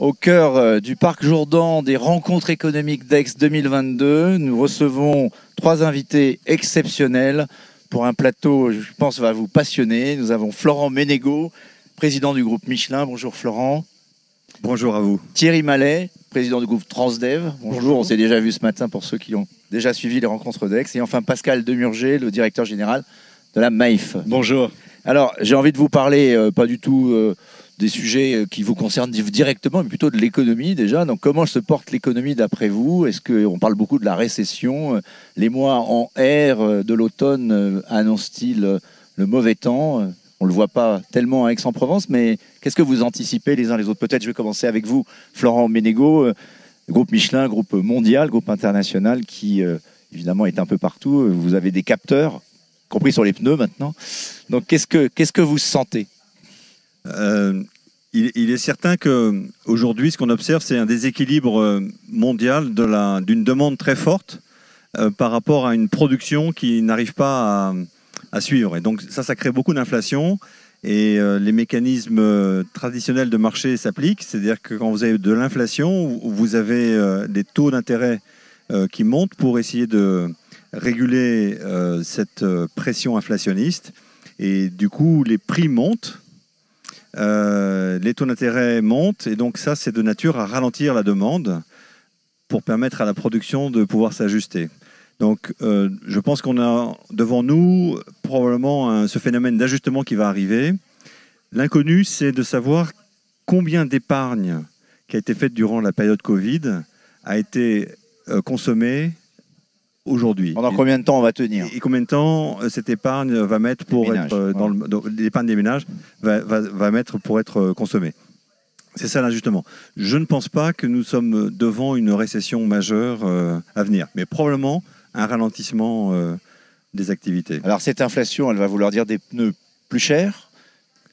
Au cœur du Parc Jourdan des rencontres économiques d'Aix 2022, nous recevons trois invités exceptionnels pour un plateau, je pense, va vous passionner. Nous avons Florent Ménégo, président du groupe Michelin. Bonjour Florent. Bonjour à vous. Thierry Mallet, président du groupe Transdev. Bonjour. On s'est déjà vu ce matin pour ceux qui ont déjà suivi les rencontres d'Aix. Et enfin Pascal Demurger, le directeur général de la Maïf. Bonjour. Alors, j'ai envie de vous parler, pas du tout des sujets qui vous concernent directement, mais plutôt de l'économie déjà. Donc, comment se porte l'économie d'après vous? Est-ce qu'on parle beaucoup de la récession? Les mois en R de l'automne annoncent-ils le mauvais temps? On ne le voit pas tellement à Aix-en-Provence, mais qu'est-ce que vous anticipez les uns les autres? Peut-être je vais commencer avec vous, Florent Ménégo, groupe Michelin, groupe mondial, groupe international qui, évidemment, est un peu partout. Vous avez des capteurs, compris sur les pneus maintenant. Donc, qu'est-ce que vous sentez? Il est certain qu'aujourd'hui, ce qu'on observe, c'est un déséquilibre mondial d'une demande très forte par rapport à une production qui n'arrive pas à suivre. Et donc, ça crée beaucoup d'inflation. Et les mécanismes traditionnels de marché s'appliquent. C'est-à-dire que quand vous avez de l'inflation, vous avez des taux d'intérêt qui montent pour essayer de réguler cette pression inflationniste. Et du coup, les prix montent, les taux d'intérêt montent, et donc ça, c'est de nature à ralentir la demande pour permettre à la production de pouvoir s'ajuster. Donc, je pense qu'on a devant nous probablement ce phénomène d'ajustement qui va arriver. L'inconnu, c'est de savoir combien d'épargne qui a été faite durant la période Covid a été consommée aujourd'hui. Pendant combien de temps on va tenir? Et combien de temps cette épargne va mettre pour être l'épargne des ménages va mettre pour être consommée. C'est ça l'ajustement. Je ne pense pas que nous sommes devant une récession majeure à venir, mais probablement un ralentissement des activités. Alors cette inflation, elle va vouloir dire des pneus plus chers,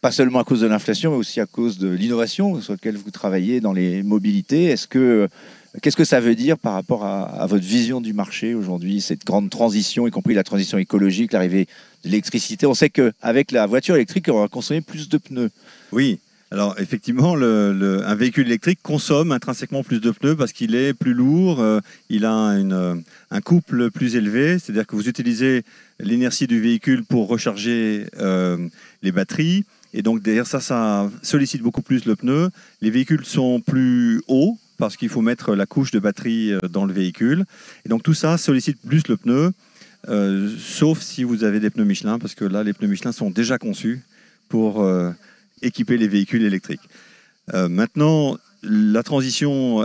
pas seulement à cause de l'inflation, mais aussi à cause de l'innovation sur laquelle vous travaillez dans les mobilités. Qu'est-ce que ça veut dire par rapport à votre vision du marché aujourd'hui, cette grande transition, y compris la transition écologique, l'arrivée de l'électricité? On sait qu'avec la voiture électrique, on va consommer plus de pneus. Oui, alors effectivement, un véhicule électrique consomme intrinsèquement plus de pneus parce qu'il est plus lourd, il a un couple plus élevé, c'est-à-dire que vous utilisez l'inertie du véhicule pour recharger les batteries, et donc derrière ça sollicite beaucoup plus le pneu. Les véhicules sont plus hauts, parce qu'il faut mettre la couche de batterie dans le véhicule. Et donc tout ça sollicite plus le pneu, sauf si vous avez des pneus Michelin, parce que là, les pneus Michelin sont déjà conçus pour équiper les véhicules électriques. Maintenant, la transition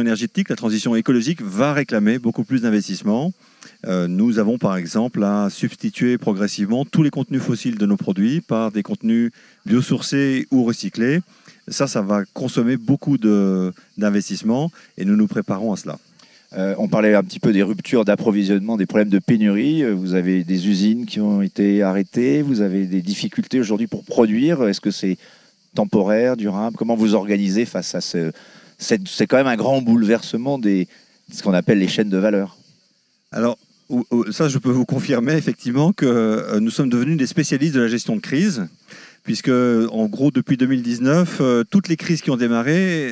énergétique, la transition écologique va réclamer beaucoup plus d'investissements. Nous avons par exemple à substituer progressivement tous les contenus fossiles de nos produits par des contenus biosourcés ou recyclés. Ça va consommer beaucoup d'investissements et nous nous préparons à cela. On parlait un petit peu des ruptures d'approvisionnement, des problèmes de pénurie. Vous avez des usines qui ont été arrêtées, vous avez des difficultés aujourd'hui pour produire. Est-ce que c'est temporaire, durable? Comment vous organisez face à c'est quand même un grand bouleversement de ce qu'on appelle les chaînes de valeur. Alors, ça, je peux vous confirmer effectivement que nous sommes devenus des spécialistes de la gestion de crise, puisque, en gros, depuis 2019, toutes les crises qui ont démarré,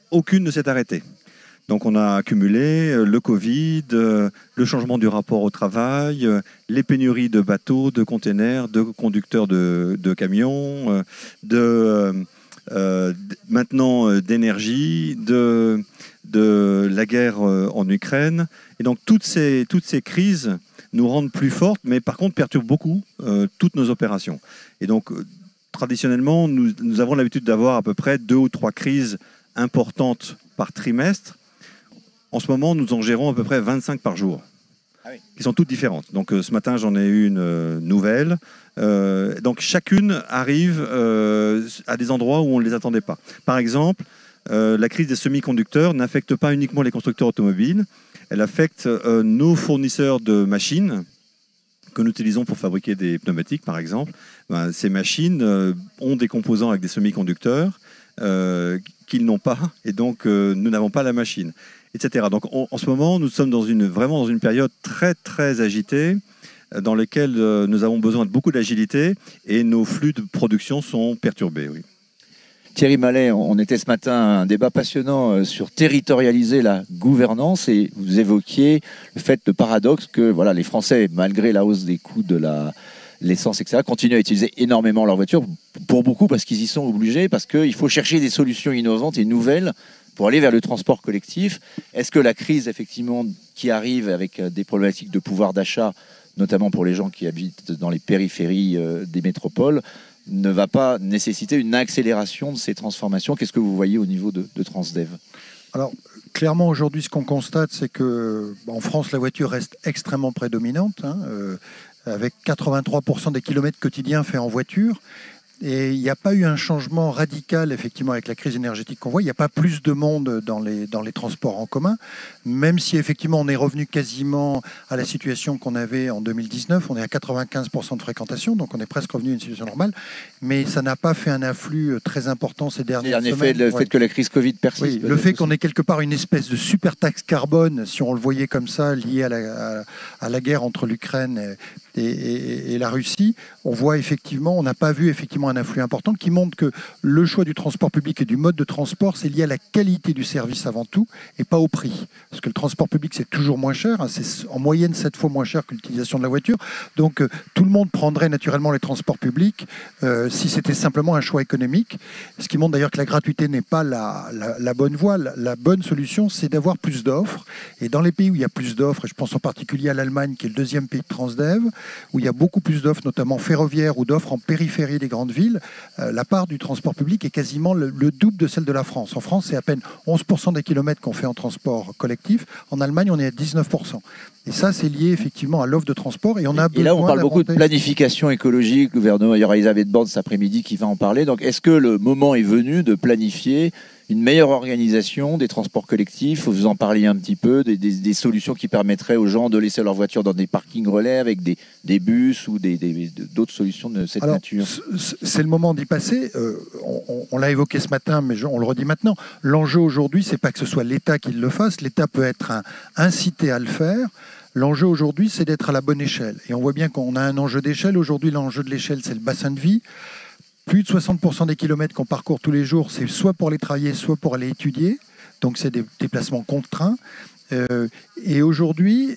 aucune ne s'est arrêtée. Donc, on a accumulé le Covid, le changement du rapport au travail, les pénuries de bateaux, de containers, de conducteurs de camions, maintenant d'énergie, de la guerre en Ukraine. Et donc, toutes ces crises nous rendent plus fortes, mais par contre perturbent beaucoup toutes nos opérations. Et donc, traditionnellement, nous avons l'habitude d'avoir à peu près 2 ou 3 crises importantes par trimestre. En ce moment, nous en gérons à peu près 25 par jour, qui sont toutes différentes. Donc ce matin, j'en ai eu une nouvelle. Donc chacune arrive à des endroits où on ne les attendait pas. Par exemple, la crise des semi-conducteurs n'affecte pas uniquement les constructeurs automobiles, elle affecte nos fournisseurs de machines, que nous utilisons pour fabriquer des pneumatiques, par exemple. Ces machines ont des composants avec des semi-conducteurs qu'ils n'ont pas, et donc nous n'avons pas la machine, etc. Donc en ce moment, nous sommes vraiment dans une période très, très agitée, dans laquelle nous avons besoin de beaucoup d'agilité, et nos flux de production sont perturbés. Oui. Thierry Mallet, on était ce matin à un débat passionnant sur territorialiser la gouvernance et vous évoquiez le paradoxe que voilà, les Français, malgré la hausse des coûts de l'essence, etc., continuent à utiliser énormément leur voiture, pour beaucoup parce qu'ils y sont obligés, parce qu'il faut chercher des solutions innovantes et nouvelles pour aller vers le transport collectif. Est-ce que la crise, effectivement, qui arrive avec des problématiques de pouvoir d'achat, notamment pour les gens qui habitent dans les périphéries des métropoles, ne va pas nécessiter une accélération de ces transformations? Qu'est-ce que vous voyez au niveau de Transdev? Alors, clairement, aujourd'hui, ce qu'on constate, c'est que en France, la voiture reste extrêmement prédominante, avec 83% des kilomètres quotidiens faits en voiture. Et il n'y a pas eu un changement radical, effectivement, avec la crise énergétique qu'on voit. Il n'y a pas plus de monde dans les transports en commun, même si, effectivement, on est revenu quasiment à la situation qu'on avait en 2019. On est à 95% de fréquentation, donc on est presque revenu à une situation normale. Mais ça n'a pas fait un afflux très important ces dernières semaines. En effet, le fait que la crise Covid persiste. Oui, le fait qu'on ait quelque part une espèce de super taxe carbone, si on le voyait comme ça, liée à la guerre entre l'Ukraine et la Russie, on voit effectivement, on n'a pas vu effectivement un afflux important qui montre que le choix du transport public et du mode de transport, c'est lié à la qualité du service avant tout et pas au prix. Parce que le transport public, c'est toujours moins cher, c'est en moyenne 7 fois moins cher que l'utilisation de la voiture. Donc tout le monde prendrait naturellement les transports publics si c'était simplement un choix économique. Ce qui montre d'ailleurs que la gratuité n'est pas la bonne voie. La bonne solution, c'est d'avoir plus d'offres. Et dans les pays où il y a plus d'offres, et je pense en particulier à l'Allemagne, qui est le deuxième pays de Transdev, où il y a beaucoup plus d'offres, notamment ferroviaires ou d'offres en périphérie des grandes villes, la part du transport public est quasiment le double de celle de la France. En France, c'est à peine 11% des kilomètres qu'on fait en transport collectif. En Allemagne, on est à 19%. Et ça, c'est lié effectivement à l'offre de transport. Et là, on parle beaucoup de planification écologique. Le gouvernement, il y aura Elisabeth Borne cet après-midi qui va en parler. Donc, est-ce que le moment est venu de planifier une meilleure organisation des transports collectifs? Vous en parliez un petit peu, des solutions qui permettraient aux gens de laisser leur voiture dans des parkings relais avec des bus ou d'autres solutions de cette nature. C'est le moment d'y passer. On l'a évoqué ce matin, mais on le redit maintenant. L'enjeu aujourd'hui, c'est pas que ce soit l'État qui le fasse. L'État peut être incité à le faire. L'enjeu aujourd'hui, c'est d'être à la bonne échelle. Et on voit bien qu'on a un enjeu d'échelle. Aujourd'hui, l'enjeu de l'échelle, c'est le bassin de vie. Plus de 60% des kilomètres qu'on parcourt tous les jours, c'est soit pour aller travailler, soit pour aller étudier. Donc, c'est des déplacements contraints. Et aujourd'hui,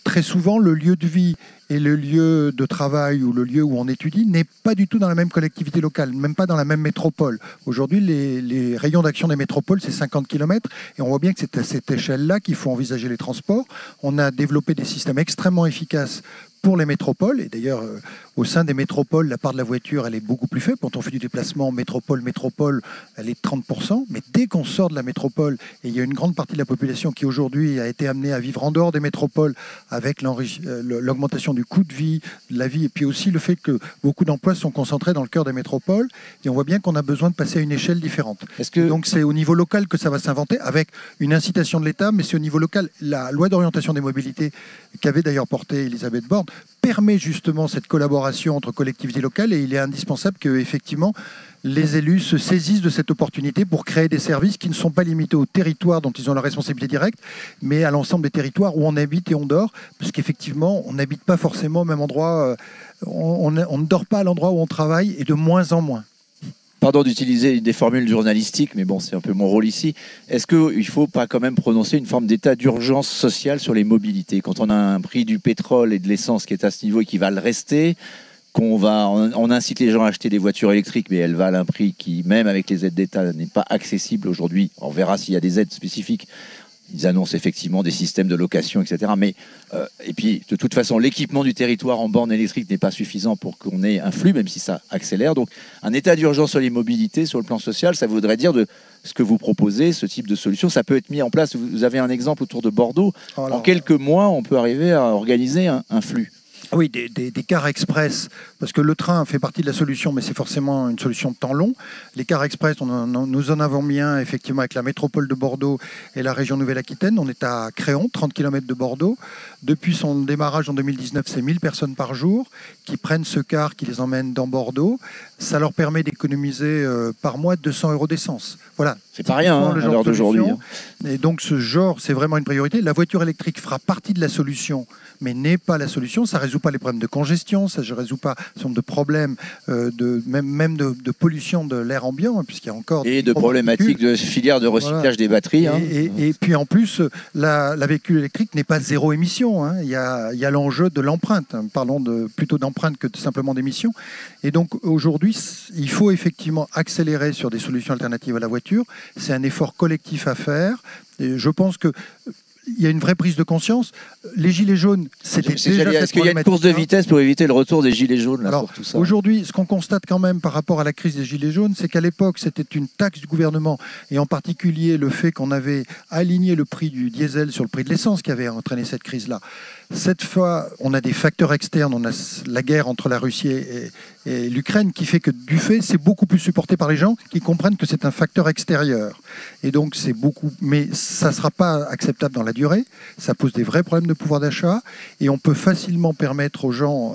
très souvent, le lieu de vie et le lieu de travail ou le lieu où on étudie n'est pas du tout dans la même collectivité locale, même pas dans la même métropole. Aujourd'hui, les rayons d'action des métropoles, c'est 50 km. Et on voit bien que c'est à cette échelle-là qu'il faut envisager les transports. On a développé des systèmes extrêmement efficaces pour les métropoles. Et d'ailleurs, au sein des métropoles, la part de la voiture, elle est beaucoup plus faible. Quand on fait du déplacement métropole, elle est de 30%. Mais dès qu'on sort de la métropole, et il y a une grande partie de la population qui aujourd'hui a été amenée à vivre en dehors des métropoles avec l'augmentation du coût de vie, de la vie, et puis aussi le fait que beaucoup d'emplois sont concentrés dans le cœur des métropoles. Et on voit bien qu'on a besoin de passer à une échelle différente. Donc c'est au niveau local que ça va s'inventer, avec une incitation de l'État, mais c'est au niveau local. La loi d'orientation des mobilités, qu'avait d'ailleurs portée Elisabeth Borne, permet justement cette collaboration entre collectivités locales, et il est indispensable que effectivement les élus se saisissent de cette opportunité pour créer des services qui ne sont pas limités au territoire dont ils ont la responsabilité directe, mais à l'ensemble des territoires où on habite et on dort, parce qu'effectivement on n'habite pas forcément au même endroit, on ne dort pas à l'endroit où on travaille, et de moins en moins. Pardon d'utiliser des formules journalistiques, mais bon, c'est un peu mon rôle ici. Est-ce qu'il ne faut pas quand même prononcer une forme d'état d'urgence sociale sur les mobilités? Quand on a un prix du pétrole et de l'essence qui est à ce niveau et qui va le rester, on incite les gens à acheter des voitures électriques, mais elles valent un prix qui, même avec les aides d'État, n'est pas accessible aujourd'hui. On verra s'il y a des aides spécifiques. Ils annoncent effectivement des systèmes de location, etc. Mais, et puis, de toute façon, l'équipement du territoire en borne électrique n'est pas suffisant pour qu'on ait un flux, même si ça accélère. Donc, un état d'urgence sur les mobilités, sur le plan social, ça voudrait dire de ce que vous proposez, ce type de solution, ça peut être mis en place. Vous avez un exemple autour de Bordeaux. En quelques mois, on peut arriver à organiser un flux. Oui, des cars express, parce que le train fait partie de la solution, mais c'est forcément une solution de temps long. Les cars express, nous en avons mis un effectivement avec la métropole de Bordeaux et la région Nouvelle-Aquitaine. On est à Créon, 30 km de Bordeaux. Depuis son démarrage en 2019, c'est 1000 personnes par jour qui prennent ce car, qui les emmène dans Bordeaux. ça leur permet d'économiser par mois 200 € d'essence. Voilà. C'est pas rien à l'heure d'aujourd'hui. Et donc ce genre, c'est vraiment une priorité. La voiture électrique fera partie de la solution, mais n'est pas la solution. Ça ne résout pas les problèmes de congestion, ça ne résout pas un certain nombre de problèmes même de pollution de l'air ambiant, puisqu'il y a encore... Et de problématiques de filière de recyclage des batteries. Et puis en plus, la véhicule électrique n'est pas zéro émission. Il y a l'enjeu de l'empreinte. Parlons plutôt d'empreinte que simplement d'émission. Et donc aujourd'hui, il faut effectivement accélérer sur des solutions alternatives à la voiture. C'est un effort collectif à faire. Et je pense que il y a une vraie prise de conscience. Les gilets jaunes, c'était déjà... Est-ce qu'il y a une course de vitesse pour éviter le retour des gilets jaunes là, Alors, aujourd'hui, ce qu'on constate quand même par rapport à la crise des gilets jaunes, c'est qu'à l'époque, c'était une taxe du gouvernement, et en particulier le fait qu'on avait aligné le prix du diesel sur le prix de l'essence qui avait entraîné cette crise-là. Cette fois, on a des facteurs externes, on a la guerre entre la Russie et l'Ukraine qui fait que du fait, c'est beaucoup plus supporté par les gens qui comprennent que c'est un facteur extérieur. Et donc, c'est beaucoup... Mais ça ne sera pas acceptable dans la durée. Ça pose des vrais problèmes de pouvoir d'achat. Et on peut facilement permettre aux gens...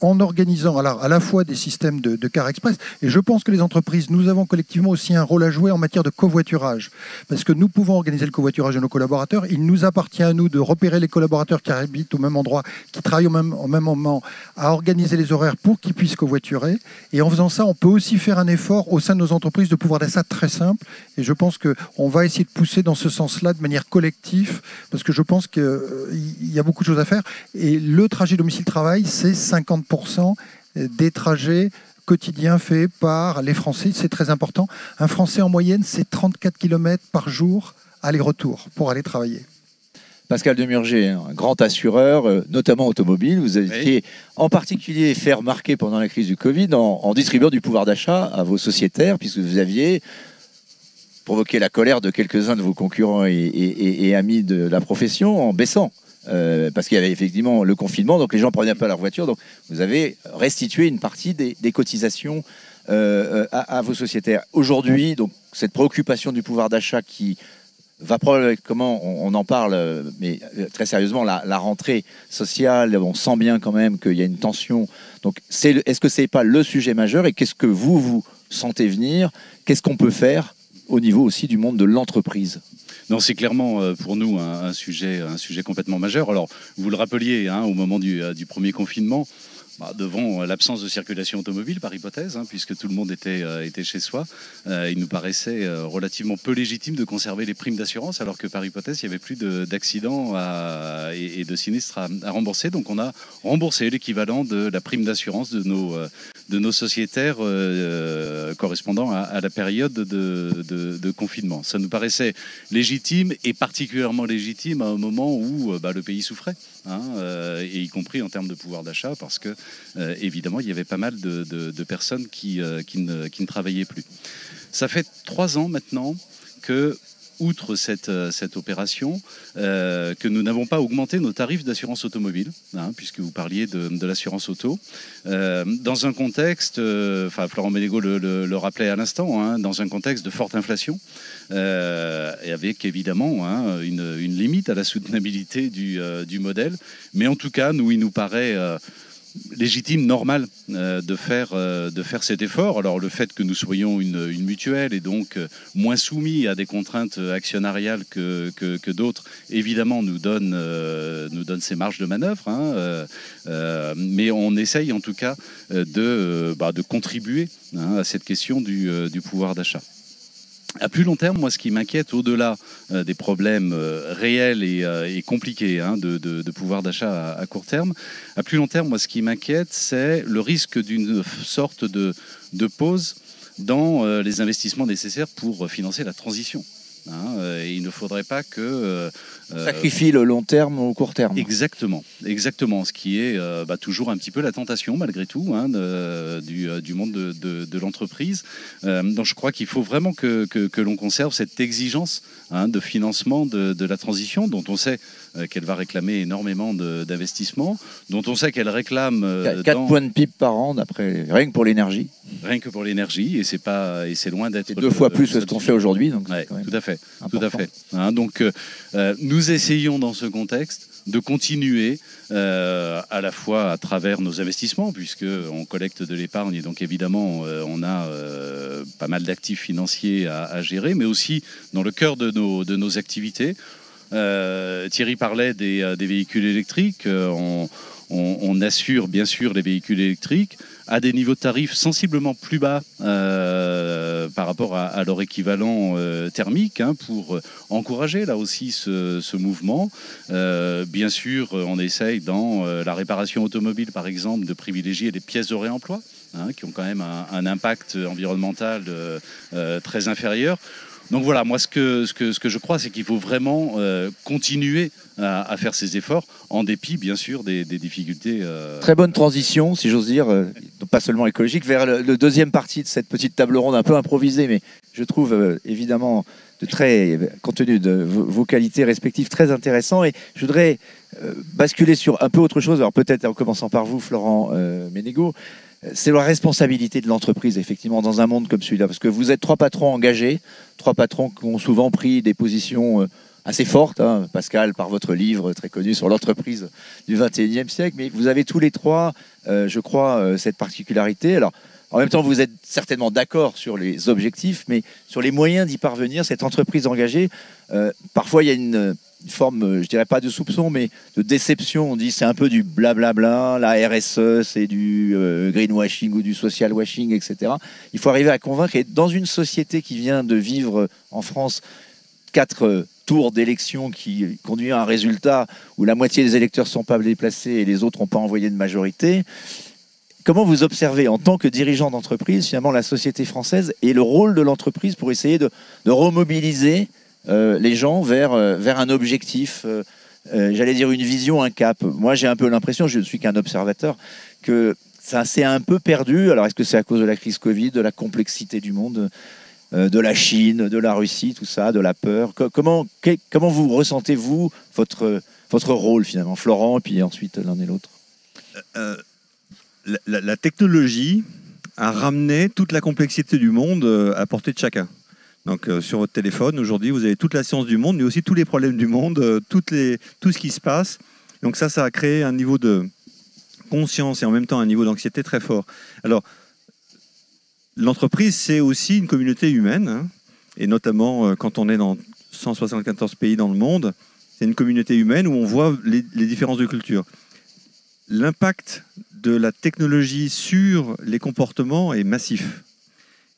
en organisant alors, à la fois des systèmes de car express, et je pense que les entreprises, nous avons collectivement aussi un rôle à jouer en matière de covoiturage, parce que nous pouvons organiser le covoiturage de nos collaborateurs, il nous appartient à nous de repérer les collaborateurs qui habitent au même endroit, qui travaillent au même moment, à organiser les horaires pour qu'ils puissent covoiturer, et en faisant ça, on peut aussi faire un effort au sein de nos entreprises de pouvoir d'achat très simple, et je pense qu'on va essayer de pousser dans ce sens-là de manière collective, parce que je pense qu'il y a beaucoup de choses à faire, et le trajet domicile-travail, c'est 50% des trajets quotidiens faits par les Français, c'est très important. Un Français en moyenne, c'est 34 km par jour aller-retour pour aller travailler. Pascal Demurger, un grand assureur, notamment automobile, vous avez en particulier fait remarquer pendant la crise du Covid en distribuant du pouvoir d'achat à vos sociétaires, puisque vous aviez provoqué la colère de quelques-uns de vos concurrents et amis de la profession en baissant. Parce qu'il y avait effectivement le confinement, donc les gens prenaient pas leur voiture, donc vous avez restitué une partie des cotisations à vos sociétaires. Aujourd'hui, donc cette préoccupation du pouvoir d'achat qui va probablement, comment on en parle, mais très sérieusement, la rentrée sociale, on sent bien quand même qu'il y a une tension. Donc est-ce que c'est pas le sujet majeur, et qu'est-ce que vous sentez venir? Qu'est-ce qu'on peut faire au niveau aussi du monde de l'entreprise? Non, c'est clairement pour nous un sujet complètement majeur. Alors, vous le rappeliez au moment du premier confinement, devant l'absence de circulation automobile, par hypothèse, puisque tout le monde était chez soi, il nous paraissait relativement peu légitime de conserver les primes d'assurance, alors que par hypothèse, il n'y avait plus d'accidents et de sinistres à rembourser. Donc on a remboursé l'équivalent de la prime d'assurance de nos sociétaires correspondant à la période de confinement. Ça nous paraissait légitime, et particulièrement légitime à un moment où le pays souffrait, et y compris en termes de pouvoir d'achat, parce que évidemment, il y avait pas mal de personnes qui ne travaillaient plus. Ça fait 3 ans maintenant que, outre cette opération, que nous n'avons pas augmenté nos tarifs d'assurance automobile, puisque vous parliez de l'assurance auto, dans un contexte, Florent Menegaux le rappelait à l'instant, dans un contexte de forte inflation, et avec évidemment une limite à la soutenabilité du modèle. Mais en tout cas, il nous paraît légitime, normal de faire cet effort. Alors le fait que nous soyons une mutuelle et donc moins soumis à des contraintes actionnariales que d'autres, évidemment nous donne ces marges de manœuvre, mais on essaye en tout cas de contribuer à cette question du pouvoir d'achat. À plus long terme, moi, ce qui m'inquiète, au-delà des problèmes réels et compliqués de pouvoir d'achat à court terme, à plus long terme, moi, ce qui m'inquiète, c'est le risque d'une sorte de pause dans les investissements nécessaires pour financer la transition. Et il ne faudrait pas que... sacrifie le long terme au court terme. Exactement. Ce qui est toujours un petit peu la tentation, malgré tout, du monde de l'entreprise. Donc je crois qu'il faut vraiment que l'on conserve cette exigence de financement de la transition, dont on sait qu'elle va réclamer énormément d'investissements, dont on sait qu'elle réclame... 4 points de PIB par an, rien que pour l'énergie. Rien que pour l'énergie, et c'est loin d'être... C'est 2 fois plus que ce qu'on fait aujourd'hui. Donc tout à fait. fait, Important. tout à fait. Hein, donc, nous essayons dans ce contexte de continuer à la fois à travers nos investissements, puisqu'on collecte de l'épargne et donc évidemment on a pas mal d'actifs financiers à gérer, mais aussi dans le cœur de nos activités. Thierry parlait des véhicules électriques. On assure bien sûr les véhicules électriques à des niveaux de tarifs sensiblement plus bas par rapport à leur équivalent thermique, hein, pour encourager là aussi ce mouvement. Bien sûr, on essaye dans la réparation automobile par exemple de privilégier les pièces de réemploi, hein, qui ont quand même un impact environnemental très inférieur. Donc voilà, moi ce que je crois, c'est qu'il faut vraiment continuer à faire ces efforts, en dépit bien sûr des difficultés. Très bonne transition, si j'ose dire, pas seulement écologique, vers le deuxième partie de cette petite table ronde un peu improvisée, mais je trouve évidemment compte tenu de vos qualités respectives, très intéressant. Et je voudrais basculer sur un peu autre chose, alors peut-être en commençant par vous, Florent Ménégo. C'est la responsabilité de l'entreprise, effectivement, dans un monde comme celui-là. Parce que vous êtes trois patrons engagés, trois patrons qui ont souvent pris des positions assez fortes. Hein. Pascal, par votre livre très connu sur l'entreprise du XXIe siècle. Mais vous avez tous les trois, je crois, cette particularité. Alors, en même temps, vous êtes certainement d'accord sur les objectifs, mais sur les moyens d'y parvenir, cette entreprise engagée, parfois il y a une forme, je dirais pas de soupçon, mais de déception. On dit c'est un peu du blablabla, la RSE, c'est du greenwashing ou du social washing, etc. Il faut arriver à convaincre. Et dans une société qui vient de vivre en France 4 tours d'élection qui conduit à un résultat où la moitié des électeurs ne sont pas déplacés et les autres n'ont pas envoyé de majorité, comment vous observez en tant que dirigeant d'entreprise finalement la société française et le rôle de l'entreprise pour essayer de remobiliser les gens vers un objectif, j'allais dire une vision, un cap. Moi, j'ai un peu l'impression, je ne suis qu'un observateur, que ça s'est un peu perdu. Alors, est-ce que c'est à cause de la crise Covid, de la complexité du monde, de la Chine, de la Russie, tout ça, de la peur? Comment vous ressentez-vous votre rôle, finalement, Florent, et puis ensuite l'un et l'autre? La technologie a ramené toute la complexité du monde à portée de chacun. Donc sur votre téléphone, aujourd'hui, vous avez toute la science du monde, mais aussi tous les problèmes du monde, tout ce qui se passe. Donc ça a créé un niveau de conscience et en même temps un niveau d'anxiété très fort. Alors, l'entreprise, c'est aussi une communauté humaine, hein, et notamment quand on est dans 174 pays dans le monde, c'est une communauté humaine où on voit les différences de culture. L'impact de la technologie sur les comportements est massif.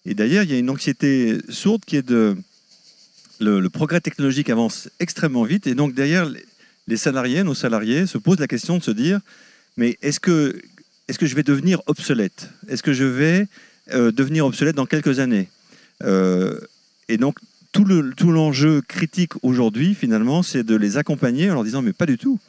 Et d'ailleurs, il y a une anxiété sourde qui est le progrès technologique avance extrêmement vite. Et donc, derrière, nos salariés, se posent la question de se dire, mais est-ce que je vais devenir obsolète? Est-ce que je vais devenir obsolète dans quelques années? Et donc, tout l'enjeu critique aujourd'hui, finalement, c'est de les accompagner en leur disant, mais pas du tout.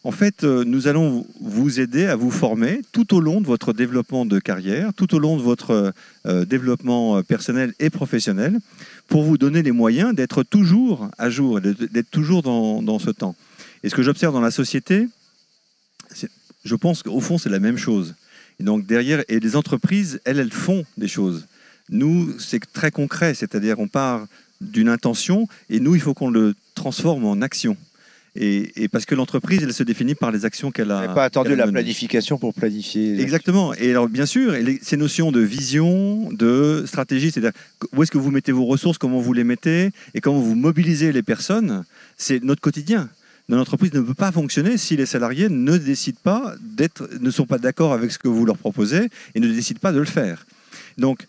En fait, nous allons vous aider à vous former tout au long de votre développement de carrière, tout au long de votre développement personnel et professionnel, pour vous donner les moyens d'être toujours à jour, et d'être toujours dans ce temps. Et ce que j'observe dans la société, je pense qu'au fond, c'est la même chose. Et donc derrière, et les entreprises, elles font des choses. Nous, c'est très concret, c'est-à-dire on part d'une intention, et nous, il faut qu'on le transforme en action. Et parce que l'entreprise, elle se définit par les actions qu'elle a. Vous n'avez pas attendu la planification pour planifier. Exactement. Et alors, bien sûr, ces notions de vision, de stratégie, c'est-à-dire où est-ce que vous mettez vos ressources, comment vous les mettez, et comment vous mobilisez les personnes, c'est notre quotidien. Notre entreprise ne peut pas fonctionner si les salariés ne sont pas d'accord avec ce que vous leur proposez et ne décident pas de le faire. Donc,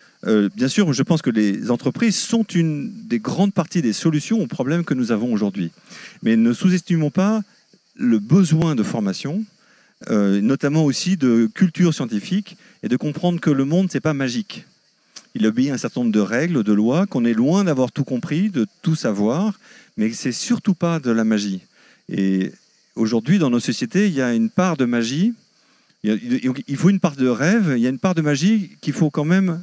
bien sûr, je pense que les entreprises sont une des grandes parties des solutions aux problèmes que nous avons aujourd'hui. Mais ne sous-estimons pas le besoin de formation, notamment aussi de culture scientifique, et de comprendre que le monde, ce n'est pas magique. Il obéit à un certain nombre de règles, de lois, qu'on est loin d'avoir tout compris, de tout savoir, mais ce n'est surtout pas de la magie. Et aujourd'hui, dans nos sociétés, il y a une part de magie. Il faut une part de rêve, il y a une part de magie qu'il faut quand même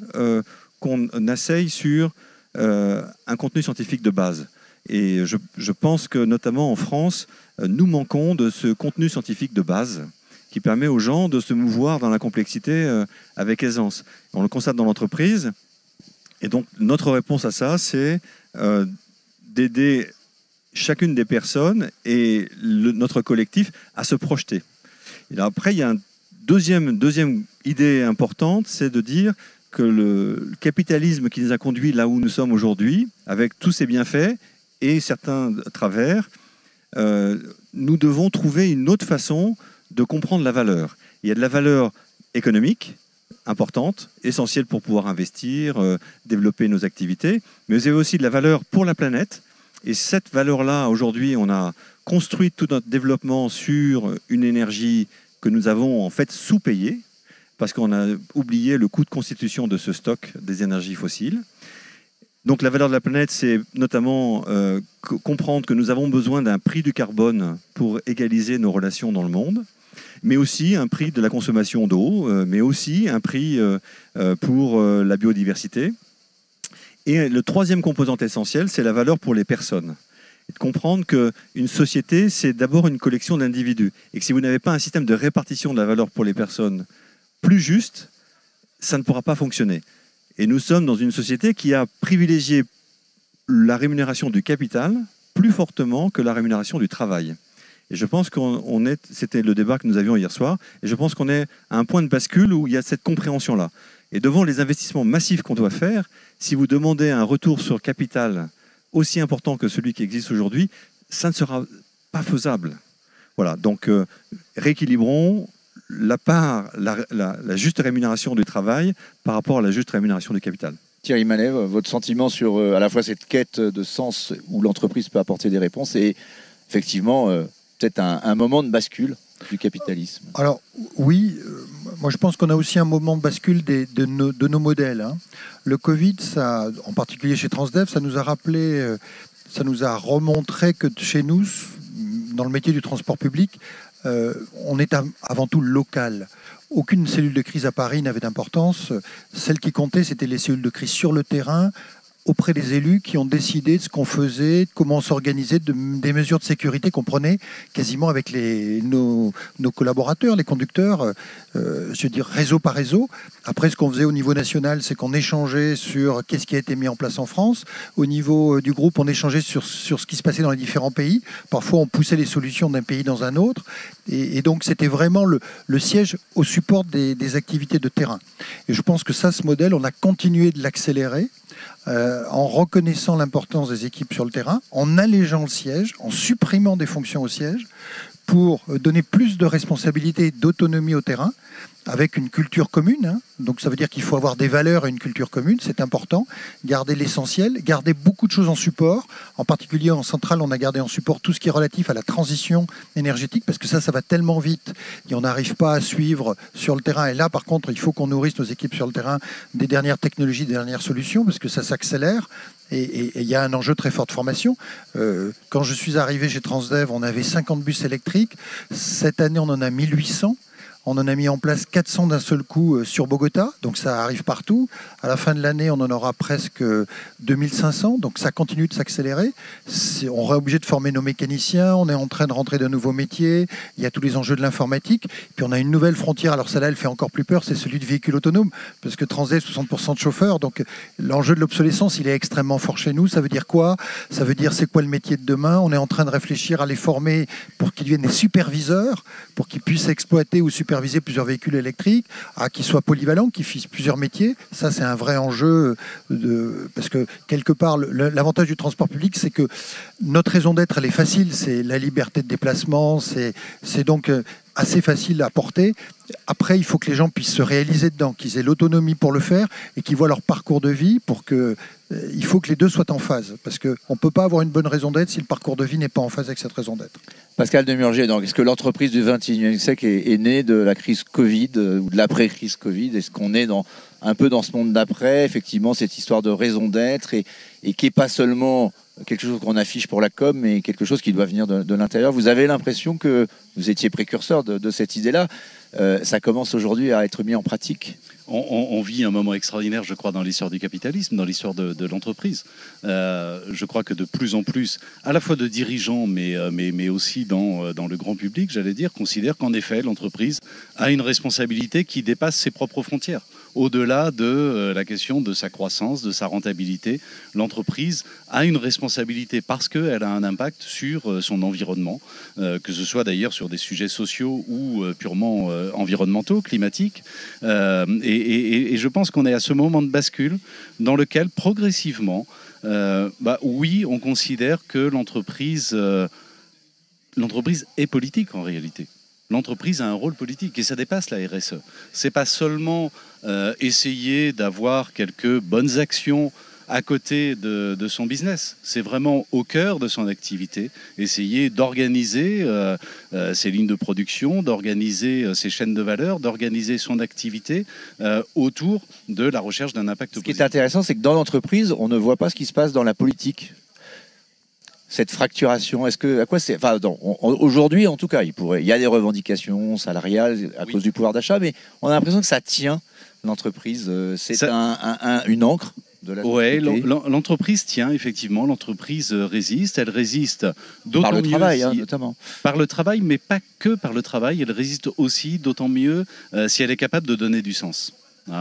qu'on asseye sur un contenu scientifique de base. Et je pense que, notamment en France, nous manquons de ce contenu scientifique de base qui permet aux gens de se mouvoir dans la complexité avec aisance. On le constate dans l'entreprise. Et donc, notre réponse à ça, c'est d'aider chacune des personnes et notre collectif à se projeter. Et là, après, il y a une deuxième idée importante, c'est de dire que le capitalisme qui nous a conduits là où nous sommes aujourd'hui, avec tous ses bienfaits et certains travers, nous devons trouver une autre façon de comprendre la valeur. Il y a de la valeur économique importante, essentielle pour pouvoir investir, développer nos activités, mais vous avez aussi de la valeur pour la planète. Et cette valeur-là, aujourd'hui, on a construit tout notre développement sur une énergie que nous avons en fait sous-payée, parce qu'on a oublié le coût de constitution de ce stock des énergies fossiles. Donc la valeur de la planète, c'est notamment comprendre que nous avons besoin d'un prix du carbone pour égaliser nos relations dans le monde, mais aussi un prix de la consommation d'eau, mais aussi un prix pour la biodiversité. Et le troisième composante essentiel, c'est la valeur pour les personnes. Et de comprendre qu'une société, c'est d'abord une collection d'individus. Et que si vous n'avez pas un système de répartition de la valeur pour les personnes plus juste, ça ne pourra pas fonctionner. Et nous sommes dans une société qui a privilégié la rémunération du capital plus fortement que la rémunération du travail. Et je pense c'était le débat que nous avions hier soir, et je pense qu'on est à un point de bascule où il y a cette compréhension-là. Et devant les investissements massifs qu'on doit faire, si vous demandez un retour sur capital aussi important que celui qui existe aujourd'hui, ça ne sera pas faisable. Voilà, donc rééquilibrons la juste rémunération du travail par rapport à la juste rémunération du capital. Thierry Malet, votre sentiment sur à la fois cette quête de sens où l'entreprise peut apporter des réponses et effectivement peut-être un moment de bascule du capitalisme. Alors oui, moi je pense qu'on a aussi un moment de bascule de nos modèles. Hein. Le Covid, ça, en particulier chez Transdev, ça nous a rappelé, ça nous a remontré que chez nous, dans le métier du transport public, on est avant tout local. Aucune cellule de crise à Paris n'avait d'importance. Celle qui comptait, c'était les cellules de crise sur le terrain, auprès des élus qui ont décidé de ce qu'on faisait, de comment s'organiser, des mesures de sécurité qu'on prenait quasiment avec nos collaborateurs, les conducteurs, je veux dire réseau par réseau. Après, ce qu'on faisait au niveau national, c'est qu'on échangeait sur qu'est-ce qui a été mis en place en France. Au niveau du groupe, on échangeait sur ce qui se passait dans les différents pays. Parfois, on poussait les solutions d'un pays dans un autre. Et donc, c'était vraiment le siège au support des activités de terrain. Et je pense que ça, ce modèle, on a continué de l'accélérer. En reconnaissant l'importance des équipes sur le terrain, en allégeant le siège, en supprimant des fonctions au siège, pour donner plus de responsabilité et d'autonomie au terrain, avec une culture commune. Hein. Donc ça veut dire qu'il faut avoir des valeurs et une culture commune, c'est important. Garder l'essentiel, garder beaucoup de choses en support. En particulier en centrale, on a gardé en support tout ce qui est relatif à la transition énergétique, parce que ça va tellement vite et on n'arrive pas à suivre sur le terrain. Et là, par contre, il faut qu'on nourrisse nos équipes sur le terrain des dernières technologies, des dernières solutions, parce que ça s'accélère. Et il y a un enjeu très fort de formation. Quand je suis arrivé chez Transdev, on avait 50 bus électriques. Cette année, on en a 1800. On en a mis en place 400 d'un seul coup sur Bogota, donc ça arrive partout. À la fin de l'année, on en aura presque 2500, donc ça continue de s'accélérer. On est obligé de former nos mécaniciens, on est en train de rentrer de nouveaux métiers, il y a tous les enjeux de l'informatique. Puis on a une nouvelle frontière, alors celle-là, elle fait encore plus peur, c'est celui de véhicules autonomes, parce que Transdev, 60% de chauffeurs, donc l'enjeu de l'obsolescence, il est extrêmement fort chez nous. Ça veut dire quoi? Ça veut dire c'est quoi le métier de demain? On est en train de réfléchir à les former pour qu'ils deviennent des superviseurs, pour qu'ils puissent exploiter ou superviser plusieurs véhicules électriques, qu'ils soient polyvalents, qu'ils fassent plusieurs métiers. Ça, c'est un vrai enjeu, parce que quelque part, l'avantage du transport public, c'est que notre raison d'être, elle est facile, c'est la liberté de déplacement, c'est donc assez facile à porter. Après, il faut que les gens puissent se réaliser dedans, qu'ils aient l'autonomie pour le faire et qu'ils voient leur parcours de vie pour que... Il faut que les deux soient en phase, parce qu'on ne peut pas avoir une bonne raison d'être si le parcours de vie n'est pas en phase avec cette raison d'être. Pascal Demurger, donc est-ce que l'entreprise du XXIe siècle est née de la crise Covid ou de l'après-crise Covid? Est-ce qu'on est un peu dans ce monde d'après, effectivement, cette histoire de raison d'être et qui n'est pas seulement quelque chose qu'on affiche pour la com, mais quelque chose qui doit venir de l'intérieur? Vous avez l'impression que vous étiez précurseur de cette idée-là. Ça commence aujourd'hui à être mis en pratique? On vit un moment extraordinaire, je crois, dans l'histoire du capitalisme, dans l'histoire de l'entreprise. Je crois que de plus en plus, à la fois de dirigeants, mais aussi dans le grand public, j'allais dire, considèrent qu'en effet, l'entreprise a une responsabilité qui dépasse ses propres frontières. Au-delà de la question de sa croissance, de sa rentabilité, l'entreprise a une responsabilité parce qu'elle a un impact sur son environnement, que ce soit d'ailleurs sur des sujets sociaux ou purement environnementaux, climatiques. Et je pense qu'on est à ce moment de bascule dans lequel progressivement, oui, on considère que l'entreprise est politique en réalité. L'entreprise a un rôle politique et ça dépasse la RSE. C'est pas seulement essayer d'avoir quelques bonnes actions à côté de son business. C'est vraiment au cœur de son activité, essayer d'organiser ses lignes de production, d'organiser ses chaînes de valeur, d'organiser son activité autour de la recherche d'un impact positif. Ce qui est intéressant, c'est que dans l'entreprise, on ne voit pas ce qui se passe dans la politique. Cette fracturation, à quoi c'est, aujourd'hui en tout cas, il y a des revendications salariales à cause du pouvoir d'achat, mais on a l'impression que ça tient l'entreprise. C'est une encre de la société. L'entreprise tient effectivement, l'entreprise résiste. Elle résiste d'autant par le mieux travail, notamment. Par le travail, mais pas que par le travail. Elle résiste aussi d'autant mieux si elle est capable de donner du sens.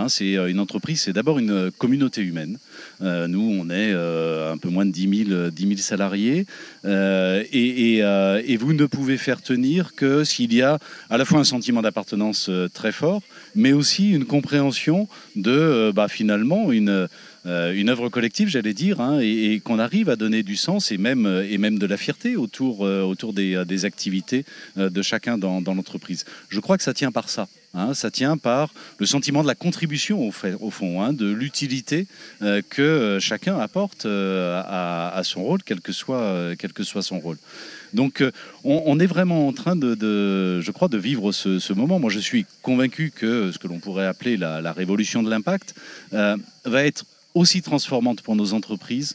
C'est une entreprise, c'est d'abord une communauté humaine. Nous, on est un peu moins de 10 000 salariés et vous ne pouvez faire tenir que s'il y a à la fois un sentiment d'appartenance très fort, mais aussi une compréhension de finalement une œuvre collective, j'allais dire, et qu'on arrive à donner du sens et même de la fierté autour des activités de chacun dans l'entreprise. Je crois que ça tient par ça. Ça tient par le sentiment de la contribution au fond, de l'utilité que chacun apporte à son rôle, quel que soit son rôle. Donc on est vraiment en train je crois, de vivre ce moment. Moi, je suis convaincu que ce que l'on pourrait appeler la révolution de l'impact va être aussi transformante pour nos entreprises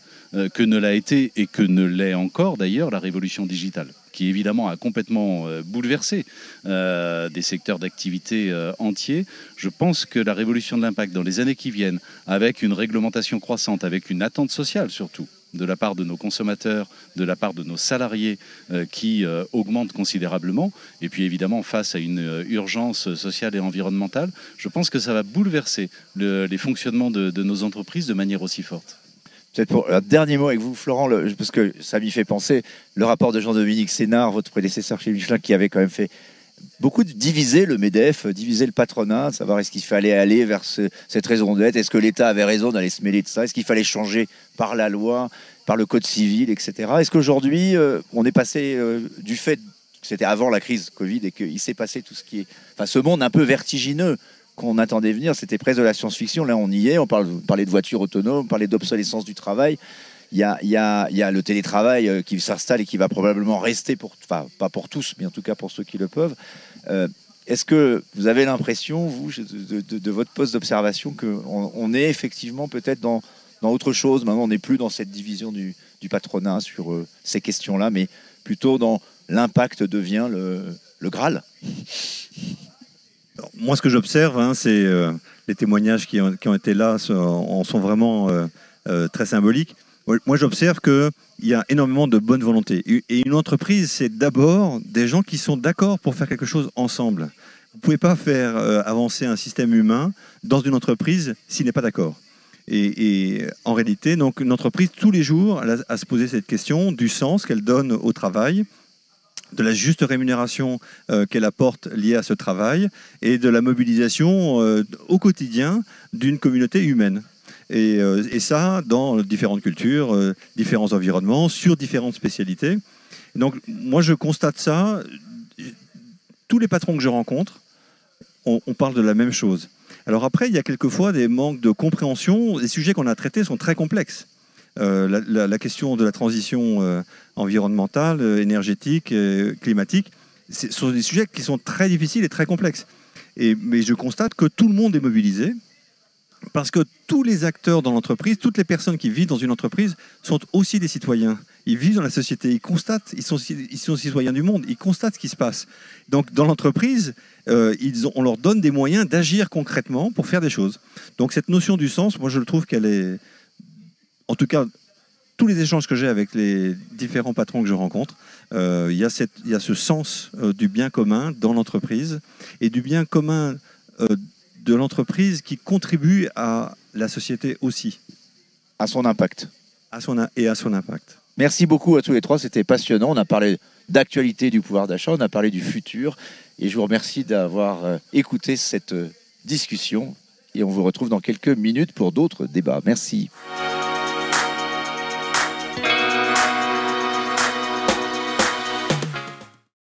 que ne l'a été et que ne l'est encore d'ailleurs la révolution digitale, qui évidemment a complètement bouleversé des secteurs d'activité entiers. Je pense que la révolution de l'impact dans les années qui viennent, avec une réglementation croissante, avec une attente sociale surtout, de la part de nos consommateurs, de la part de nos salariés qui augmentent considérablement, et puis évidemment face à une urgence sociale et environnementale, je pense que ça va bouleverser les fonctionnements de nos entreprises de manière aussi forte. Peut-être pour un dernier mot avec vous, Florent, parce que ça m'y fait penser, le rapport de Jean-Dominique Sénard, votre prédécesseur chez Michelin, qui avait quand même fait beaucoup diviser le MEDEF, diviser le patronat, savoir est-ce qu'il fallait aller vers cette raison d'être, est-ce que l'État avait raison d'aller se mêler de ça, est-ce qu'il fallait changer par la loi, par le code civil, etc. Est-ce qu'aujourd'hui, on est passé du fait que c'était avant la crise Covid et qu'il s'est passé tout ce qui est... Enfin, ce monde un peu vertigineux qu'on attendait venir, c'était presque de la science-fiction. Là, on y est, on parlait de voitures autonomes, on parlait d'obsolescence du travail. Il y a le télétravail qui s'installe et qui va probablement rester, pas pour tous, mais en tout cas pour ceux qui le peuvent. Est-ce que vous avez l'impression, vous, de votre poste d'observation, qu'on est effectivement peut-être dans autre chose? Maintenant, on n'est plus dans cette division du patronat sur ces questions-là, mais plutôt dans l'impact devient le Graal. Alors, moi, ce que j'observe, c'est les témoignages qui ont été là sont vraiment très symboliques. Moi, j'observe qu'il y a énormément de bonne volonté. Et une entreprise, c'est d'abord des gens qui sont d'accord pour faire quelque chose ensemble. Vous ne pouvez pas faire avancer un système humain dans une entreprise s'il n'est pas d'accord. Et en réalité, donc, une entreprise, tous les jours, elle a à se poser cette question du sens qu'elle donne au travail, de la juste rémunération qu'elle apporte liée à ce travail et de la mobilisation au quotidien d'une communauté humaine. Et ça, dans différentes cultures, différents environnements, sur différentes spécialités. Donc, moi, je constate ça. Tous les patrons que je rencontre, on parle de la même chose. Alors après, il y a quelquefois des manques de compréhension. Les sujets qu'on a traités sont très complexes. La question de la transition environnementale, énergétique, climatique, ce sont des sujets qui sont très difficiles et très complexes. Mais je constate que tout le monde est mobilisé. Parce que tous les acteurs dans l'entreprise, toutes les personnes qui vivent dans une entreprise sont aussi des citoyens. Ils vivent dans la société, ils constatent, ils sont citoyens du monde, ils constatent ce qui se passe. Donc dans l'entreprise, on leur donne des moyens d'agir concrètement pour faire des choses. Donc cette notion du sens, moi je trouve qu'elle est, en tout cas, tous les échanges que j'ai avec les différents patrons que je rencontre, il y a ce sens du bien commun dans l'entreprise et du bien commun de l'entreprise qui contribue à la société aussi. À son impact. À son impact. Merci beaucoup à tous les trois, c'était passionnant. On a parlé d'actualité du pouvoir d'achat, on a parlé du futur. Et je vous remercie d'avoir écouté cette discussion. Et on vous retrouve dans quelques minutes pour d'autres débats. Merci.